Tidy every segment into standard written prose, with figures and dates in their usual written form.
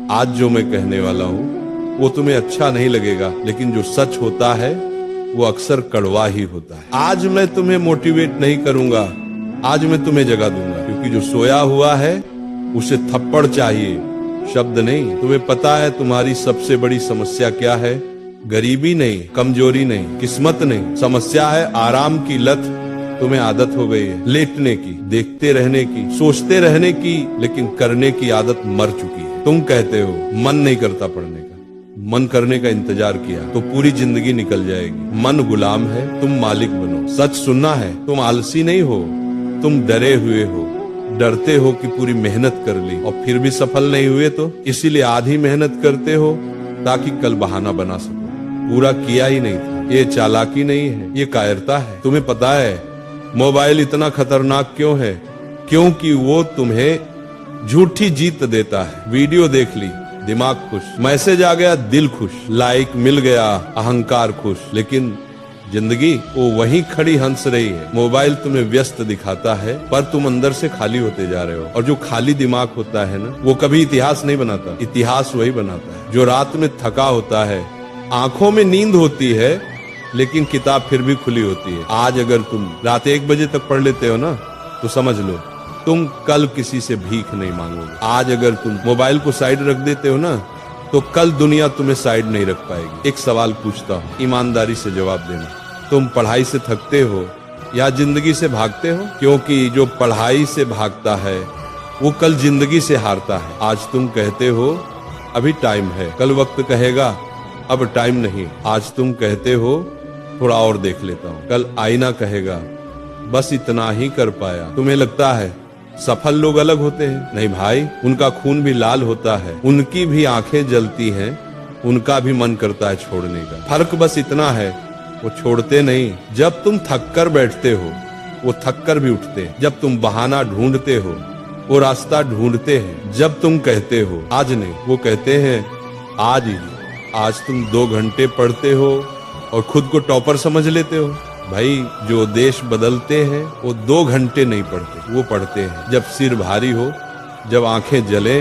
आज जो मैं कहने वाला हूँ वो तुम्हें अच्छा नहीं लगेगा, लेकिन जो सच होता है वो अक्सर कड़वा ही होता है। आज मैं तुम्हें मोटिवेट नहीं करूंगा, आज मैं तुम्हें जगा दूंगा, क्योंकि जो सोया हुआ है उसे थप्पड़ चाहिए, शब्द नहीं। तुम्हें पता है तुम्हारी सबसे बड़ी समस्या क्या है? गरीबी नहीं, कमजोरी नहीं, किस्मत नहीं, समस्या है आराम की लत। तुम्हें आदत हो गई है लेटने की, देखते रहने की, सोचते रहने की, लेकिन करने की आदत मर चुकी है। तुम कहते हो मन नहीं करता पढ़ने का, मन करने का इंतजार किया तो पूरी जिंदगी निकल जाएगी। मन गुलाम है, तुम मालिक बनो। सच सुनना है, तुम आलसी नहीं हो, तुम डरे हुए हो। डरते हो कि पूरी मेहनत कर ली और फिर भी सफल नहीं हुए, तो इसीलिए आधी मेहनत करते हो ताकि कल बहाना बना सको। पूरा किया ही नहीं था। ये चालाकी नहीं है, ये कायरता है। तुम्हें पता है मोबाइल इतना खतरनाक क्यों है? क्योंकि वो तुम्हें झूठी जीत देता है। वीडियो देख ली, दिमाग खुश, मैसेज आ गया, दिल खुश, लाइक मिल गया, अहंकार खुश, लेकिन जिंदगी वो वहीं खड़ी हंस रही है। मोबाइल तुम्हें व्यस्त दिखाता है, पर तुम अंदर से खाली होते जा रहे हो। और जो खाली दिमाग होता है ना, वो कभी इतिहास नहीं बनाता, इतिहास वही बनाता है। जो रात में थका होता है, आंखों में नींद होती है, लेकिन किताब फिर भी खुली होती है। आज अगर तुम रात 1 बजे तक पढ़ लेते हो ना, तो समझ लो तुम कल किसी से भीख नहीं मांगोगे। आज अगर तुम मोबाइल को साइड रख देते हो ना, तो कल दुनिया तुम्हें साइड नहीं रख पाएगी। एक सवाल पूछता हूँ, ईमानदारी से जवाब देना। तुम पढ़ाई से थकते हो या जिंदगी से भागते हो? क्योंकि जो पढ़ाई से भागता है वो कल जिंदगी से हारता है। आज तुम कहते हो अभी टाइम है, कल वक्त कहेगा अब टाइम नहीं। आज तुम कहते हो थोड़ा और देख लेता हूँ, कल आईना कहेगा बस इतना ही कर पाया। तुम्हें लगता है सफल लोग अलग होते हैं? नहीं भाई, उनका खून भी लाल होता है, उनकी भी आंखें जलती हैं, उनका भी मन करता है छोड़ने का। फर्क बस इतना है, वो छोड़ते नहीं। जब तुम थक कर बैठते हो वो थक कर भी उठते हैं। जब तुम बहाना ढूंढते हो वो रास्ता ढूंढते हैं। जब तुम कहते हो आज नहीं, वो कहते हैं आज ही। आज तुम 2 घंटे पढ़ते हो और खुद को टॉपर समझ लेते हो। भाई जो देश बदलते हैं वो 2 घंटे नहीं पढ़ते, वो पढ़ते हैं जब सिर भारी हो, जब आंखें जले,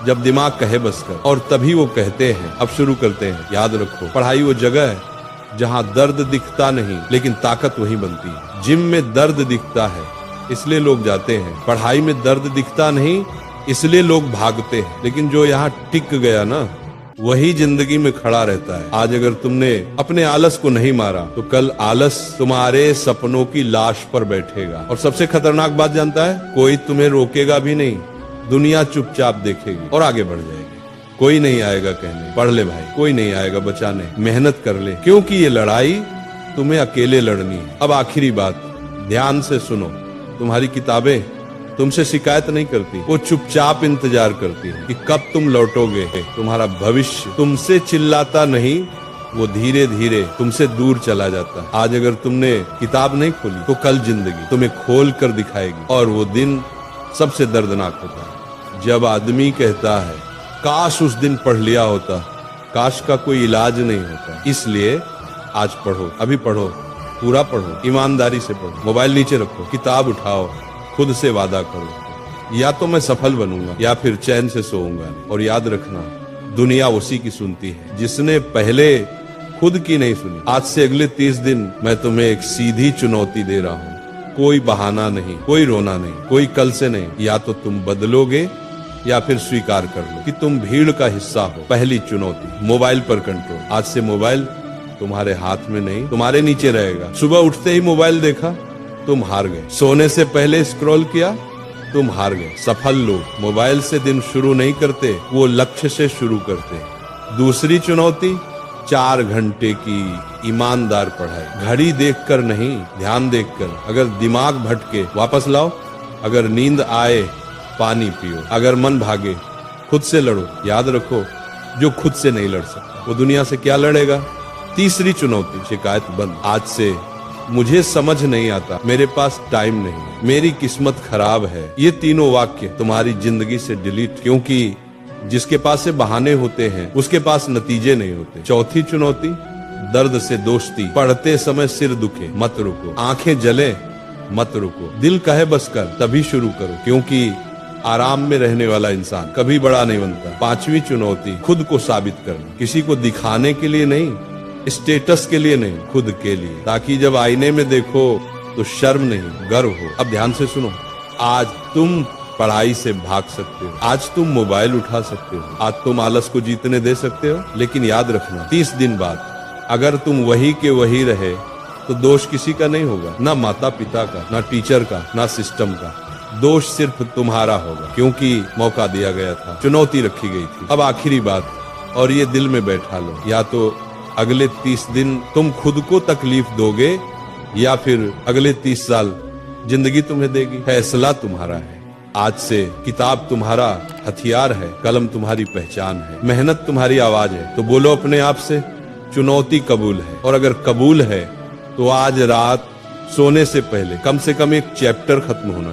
जब दिमाग कहे बस कर, और तभी वो कहते हैं अब शुरू करते हैं। याद रखो, पढ़ाई वो जगह है जहाँ दर्द दिखता नहीं, लेकिन ताकत वहीं बनती है। जिम में दर्द दिखता है इसलिए लोग जाते हैं, पढ़ाई में दर्द दिखता नहीं इसलिए लोग भागते हैं। लेकिन जो यहाँ टिक गया ना, वही जिंदगी में खड़ा रहता है। आज अगर तुमने अपने आलस को नहीं मारा, तो कल आलस तुम्हारे सपनों की लाश पर बैठेगा। और सबसे खतरनाक बात जानता है? कोई तुम्हें रोकेगा भी नहीं, दुनिया चुपचाप देखेगी और आगे बढ़ जाएगी। कोई नहीं आएगा कहने पढ़ ले भाई, कोई नहीं आएगा बचाने मेहनत कर ले, क्योंकि ये लड़ाई तुम्हें अकेले लड़नी है। अब आखिरी बात ध्यान से सुनो, तुम्हारी किताबें तुमसे शिकायत नहीं करती, वो चुपचाप इंतजार करती है कि कब तुम लौटोगे। तुम्हारा भविष्य तुमसे चिल्लाता नहीं, वो धीरे धीरे तुमसे दूर चला जाता है। आज अगर तुमने किताब नहीं खोली तो कल जिंदगी तुम्हें खोल कर दिखाएगी, और वो दिन सबसे दर्दनाक होता है जब आदमी कहता है काश उस दिन पढ़ लिया होता। काश का कोई इलाज नहीं होता। इसलिए आज पढ़ो, अभी पढ़ो, पूरा पढ़ो, ईमानदारी से पढ़ो। मोबाइल नीचे रखो, किताब उठाओ, खुद से वादा करो, या तो मैं सफल बनूंगा या फिर चैन से सोऊंगा। और याद रखना, दुनिया उसी की सुनती है जिसने पहले खुद की नहीं सुनी। आज से अगले 30 दिन मैं तुम्हें एक सीधी चुनौती दे रहा हूँ। कोई बहाना नहीं, कोई रोना नहीं, कोई कल से नहीं। या तो तुम बदलोगे या फिर स्वीकार कर लो कि तुम भीड़ का हिस्सा हो। पहली चुनौती, मोबाइल पर कंट्रोल। आज से मोबाइल तुम्हारे हाथ में नहीं, तुम्हारे नीचे रहेगा। सुबह उठते ही मोबाइल देखा, तुम हार गए। सोने से पहले स्क्रॉल किया, तुम हार गए। सफल लोग मोबाइल से दिन शुरू नहीं करते, वो लक्ष्य से शुरू करते। दूसरी चुनौती, 4 घंटे की ईमानदार पढ़ाई। घड़ी देखकर नहीं, ध्यान देखकर। अगर दिमाग भटके वापस लाओ, अगर नींद आए पानी पियो, अगर मन भागे खुद से लड़ो। याद रखो, जो खुद से नहीं लड़ सकता वो दुनिया से क्या लड़ेगा। तीसरी चुनौती, शिकायत बंद। आज से मुझे समझ नहीं आता, मेरे पास टाइम नहीं, मेरी किस्मत खराब है, ये तीनों वाक्य तुम्हारी जिंदगी से डिलीट। क्योंकि जिसके पास से बहाने होते हैं उसके पास नतीजे नहीं होते। चौथी चुनौती, दर्द से दोस्ती। पढ़ते समय सिर दुखे मत रुको, आंखें जले मत रुको, दिल कहे बस कर, तभी शुरू करो। क्योंकि आराम में रहने वाला इंसान कभी बड़ा नहीं बनता। 5वीं चुनौती, खुद को साबित करना। किसी को दिखाने के लिए नहीं, स्टेटस के लिए नहीं, खुद के लिए, ताकि जब आईने में देखो तो शर्म नहीं, गर्व हो। अब ध्यान से सुनो, आज तुम पढ़ाई से भाग सकते हो, आज तुम मोबाइल उठा सकते हो, आज तुम आलस को जीतने दे सकते हो, लेकिन याद रखना 30 दिन बाद अगर तुम वही के वही रहे तो दोष किसी का नहीं होगा, ना माता पिता का, ना टीचर का, ना सिस्टम का। दोष सिर्फ तुम्हारा होगा, क्योंकि मौका दिया गया था, चुनौती रखी गई थी। अब आखिरी बात, और ये दिल में बैठा लो, या तो अगले 30 दिन तुम खुद को तकलीफ दोगे या फिर अगले 30 साल जिंदगी तुम्हें देगी। फैसला तुम्हारा है। आज से किताब तुम्हारा हथियार है, कलम तुम्हारी पहचान है, मेहनत तुम्हारी आवाज है। तो बोलो अपने आप से, चुनौती कबूल है। और अगर कबूल है तो आज रात सोने से पहले कम एक चैप्टर खत्म होना